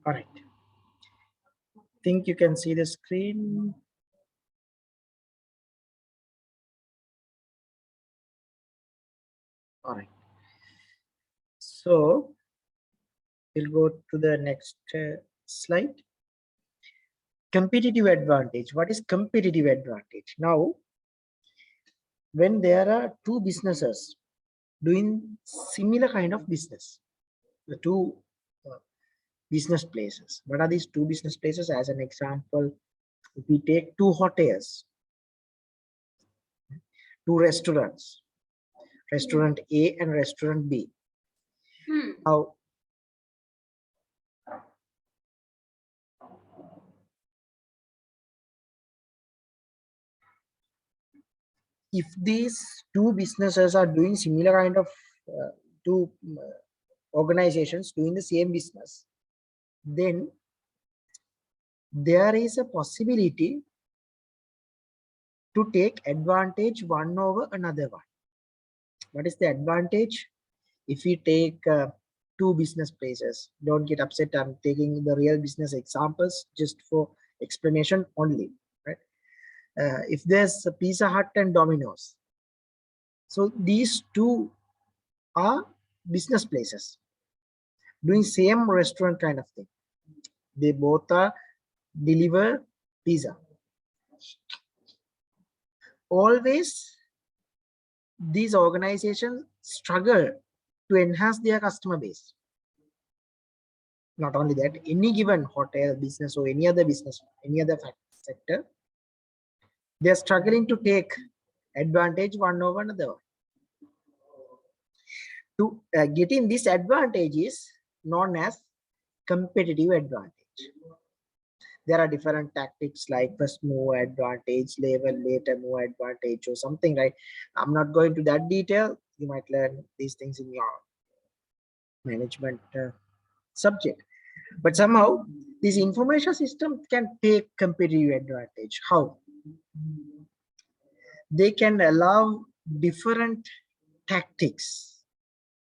All right. Think you can see the screen. All right. So we'll go to the next slide. Competitive advantage. What is competitive advantage? Now, when there are two businesses doing similar kind of business, the two uh, business places. What are these two business places? As an example, if we take two hotels, two restaurants, restaurant A and restaurant B. Now, if these two businesses are doing similar kind of two organizations doing the same business, then there is a possibility to take advantage one over another one. What is the advantage? If we take two business places, don't get upset, I'm taking the real business examples just for explanation only, right? If there's a Pizza Hut and Domino's, so these two are business places doing same restaurant kind of thing. They both are deliver pizza. Always these organizations struggle to enhance their customer base. Not only that, any given hotel business or any other business, any other sector, they're struggling to take advantage one over another. To getting this advantage is known as competitive advantage. There are different tactics like first move advantage, later move advantage, or something, right? I'm not going to that detail. You might learn these things in your management subject. But somehow this information system can take competitive advantage. How? They can allow different tactics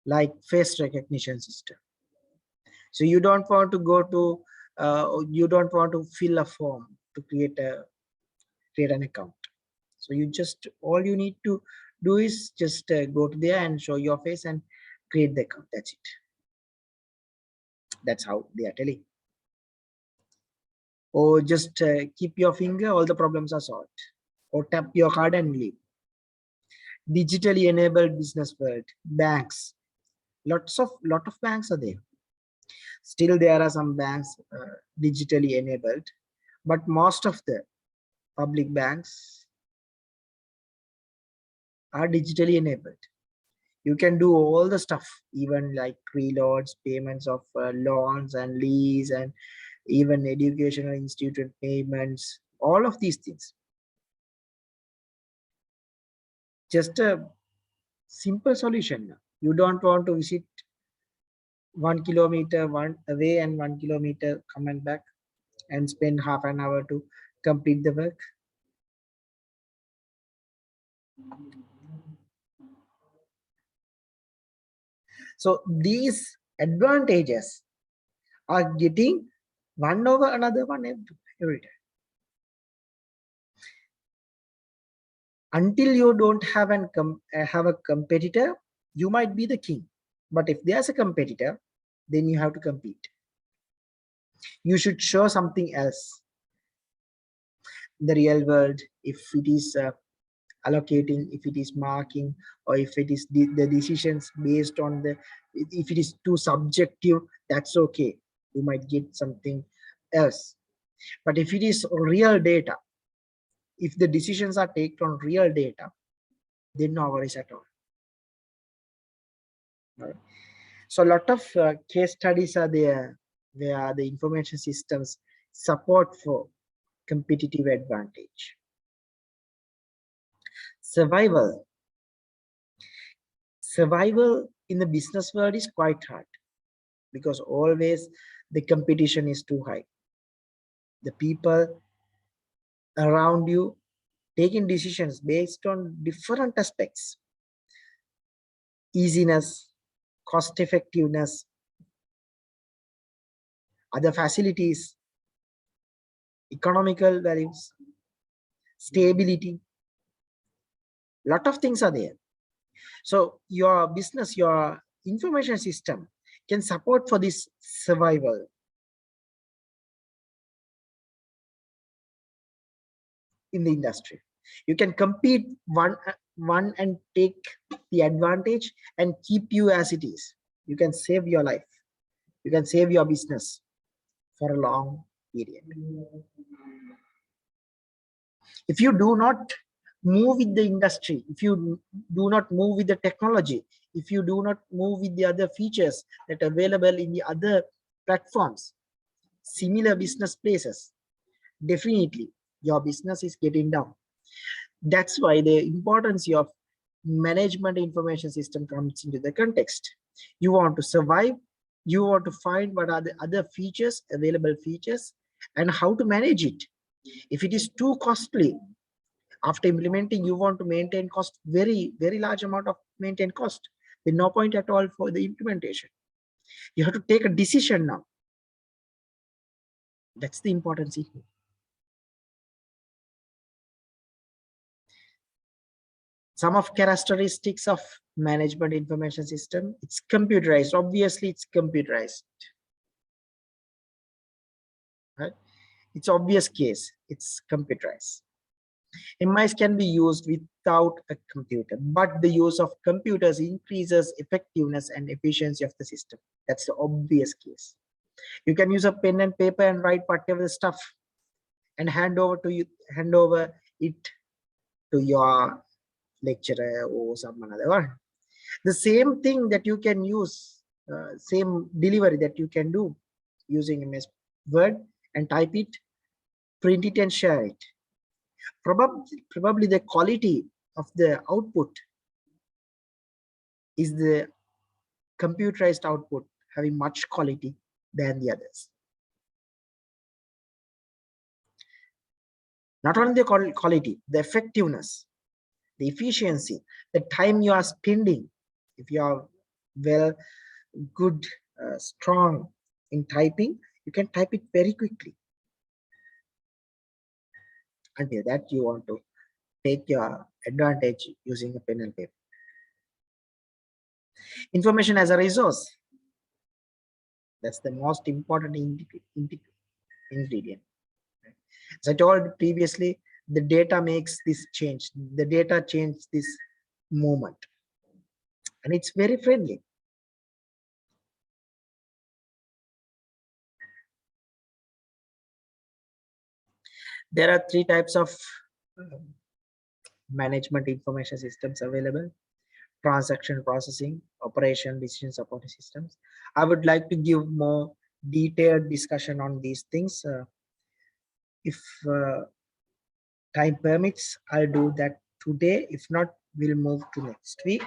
like face recognition system. So you don't want to go to you don't want to fill a form to create an account. So you just, all you need to do is just go to there and show your face and create the account. That's it. That's how they are telling. Or just keep your finger, all the problems are solved. Or tap your card and leave. Digitally enabled business world, banks, lot of banks are there. Still there are some banks digitally enabled, but most of the public banks are digitally enabled. You can do all the stuff, even like preloads, payments of loans and lease, and even educational institute payments, all of these things. Just a simple solution. You don't want to visit 1 kilometer one away and 1 kilometer come and back and spend half an hour to complete the work. So these advantages are getting one over another one every time. Until you don't have a competitor, you might be the king. But if there's a competitor, then you have to compete. You should show something else. In the real world, if it is allocating, if it is marking, or if it is the decisions based on if it is too subjective, that's okay. You might get something else. But if it is real data, if the decisions are taken on real data, then no worries at all. Right. So a lot of case studies are there where the information systems support for competitive advantage. Survival in the business world is quite hard because always the competition is too high. The people around you taking decisions based on different aspects: easiness, cost effectiveness, other facilities, economical values, stability. Lot of things are there. So your business, your information system can support for this survival. In the industry, you can compete one and take the advantage and keep you as it is. You can save your life, you can save your business for a long period. If you do not move with the industry, if you do not move with the technology, if you do not move with the other features that are available in the other platforms, similar business places, definitely your business is getting down. That's why the importance of management information system comes into the context. You want to survive, you want to find what are the other features, available features, and how to manage it. If it is too costly, after implementing, you want to maintain cost, very large amount of maintain cost. There's no point at all for the implementation. You have to take a decision now. That's the importance here. Some of characteristics of management information system, it's computerized. Obviously, it's computerized. Right? It's obvious case, it's computerized. MIs can be used without a computer, but the use of computers increases effectiveness and efficiency of the system. That's the obvious case. You can use a pen and paper and write whatever the stuff and hand over it to your lecturer or someone other one. The same thing that you can use, same delivery that you can do using MS Word and type it, print it and share it. Probably the quality of the output is the computerized output having much quality than the others. Not only the quality, the effectiveness, the efficiency, the time you are spending. If you are well, good, strong in typing, you can type it very quickly. Until that, you want to take your advantage using a pen and paper. Information as a resource. That's the most important ingredient. As I told previously, the data makes this change. The data changes this movement. And it's very friendly. There are 3 types of management information systems available: transaction processing, operation, decision support systems. I would like to give more detailed discussion on these things. If time permits, I'll do that today. If not, we'll move to next week.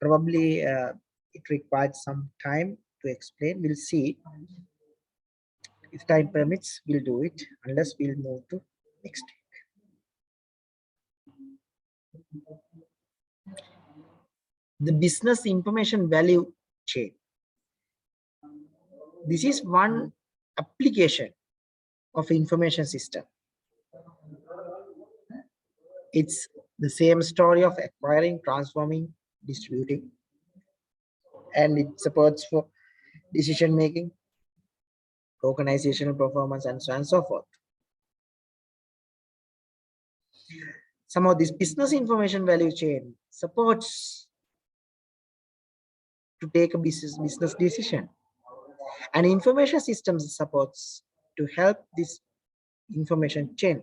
Probably it requires some time to explain. We'll see. If time permits, we'll do it. Unless, we'll move to next week. The business information value chain. This is one application of information system. It's the same story of acquiring, transforming, distributing, and it supports for decision making, organizational performance, and so on and so forth. Some of this business information value chain supports to take a business decision, and information systems supports to help this information chain.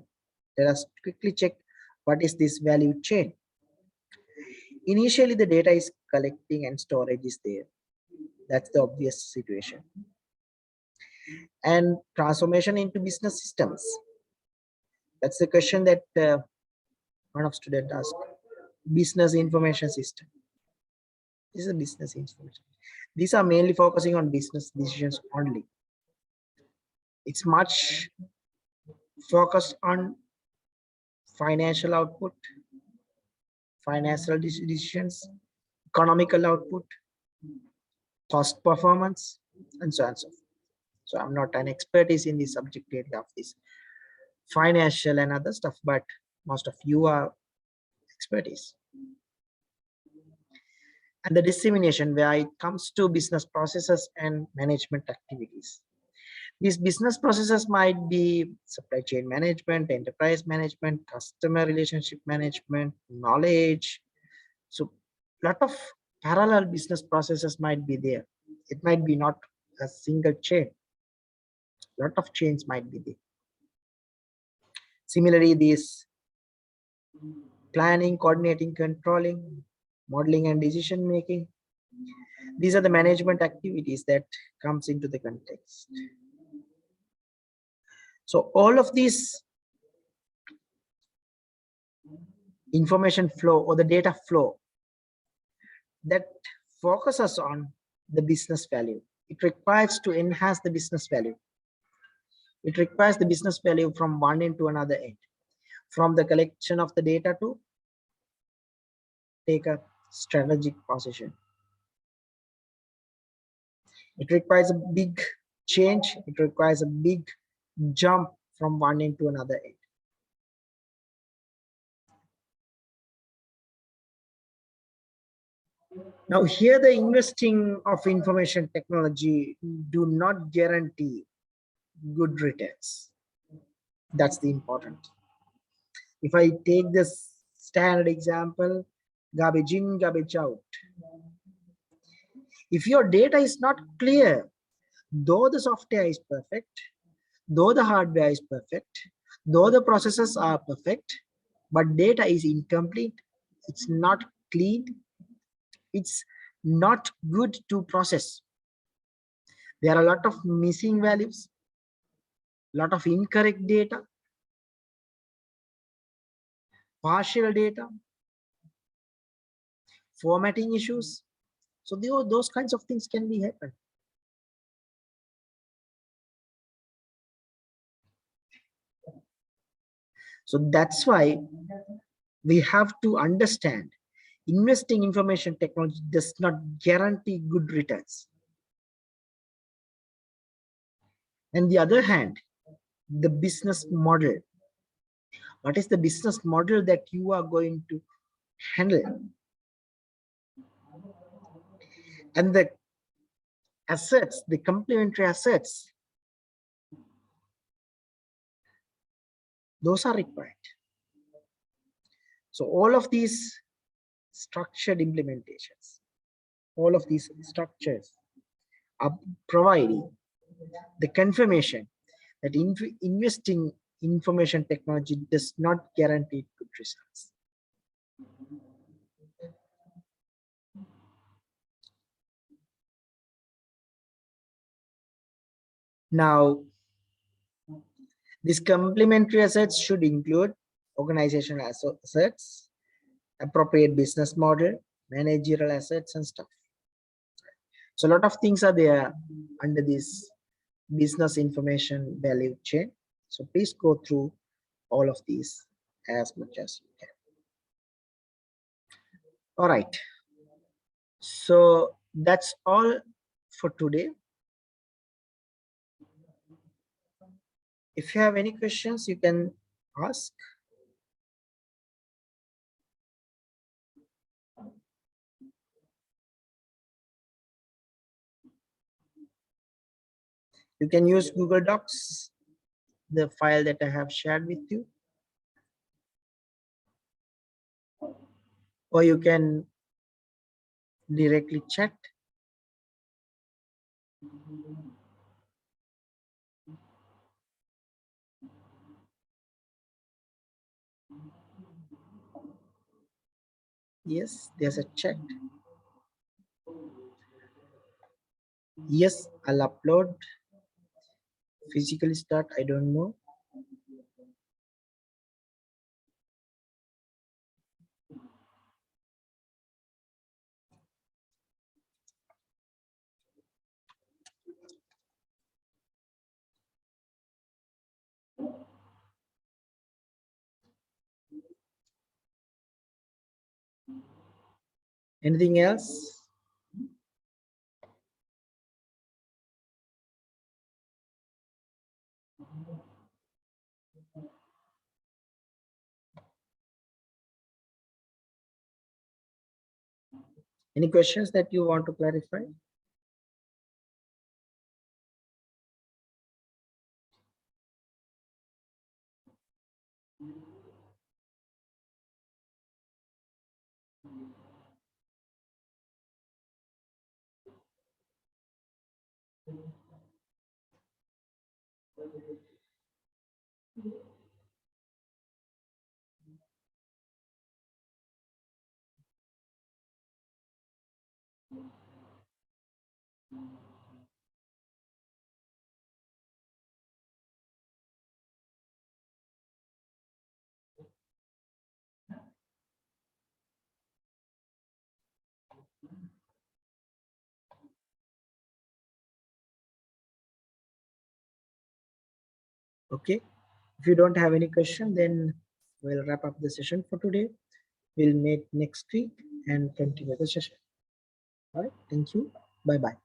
Let us quickly check what is this value chain. Initially, the data is collecting and storage is there. That's the obvious situation. And transformation into business systems. That's the question that one of students asked. Business information system. This is a business information. These are mainly focusing on business decisions only. It's much focused on financial output, financial decisions, economical output, cost performance, and so on and so forth. So I'm not an expertise in the subject area of this financial and other stuff, but most of you are expertise. And the dissemination where it comes to business processes and management activities. These business processes might be supply chain management, enterprise management, customer relationship management, knowledge. So lot of parallel business processes might be there. It might be not a single chain. Lot of chains might be there. Similarly, these planning, coordinating, controlling, modeling and decision making. These are the management activities that comes into the context. So all of these information flow or the data flow that focuses on the business value. It requires to enhance the business value. It requires the business value from one end to another end, from the collection of the data to take a strategic position. It requires a big change. It requires a big jump from one end to another end. Now here the investing of information technology do not guarantee good returns. That's the important. If I take this standard example, garbage in, garbage out. If your data is not clear, though the software is perfect, though the hardware is perfect, though the processes are perfect, but data is incomplete, it's not clean, it's not good to process. There are a lot of missing values, a lot of incorrect data, partial data, formatting issues. So those kinds of things can be happen. So that's why we have to understand investing information technology does not guarantee good returns. On the other hand, the business model. What is the business model that you are going to handle? And the assets, the complementary assets, those are required. So all of these structured implementations, all of these structures are providing the confirmation that investing information technology does not guarantee good results. Now, these complementary assets should include organizational assets, appropriate business model, managerial assets and stuff. So a lot of things are there under this business information value chain. So please go through all of these as much as you can. All right. So that's all for today. If you have any questions, you can ask. You can use Google Docs, the file that I have shared with you. Or you can directly chat. Yes, there's a chat. Yes, I'll upload. Physically start, I don't know. Anything else? Any questions that you want to clarify? Okay. If you don't have any question, then we'll wrap up the session for today. We'll meet next week and continue the session. All right. Thank you. Bye bye.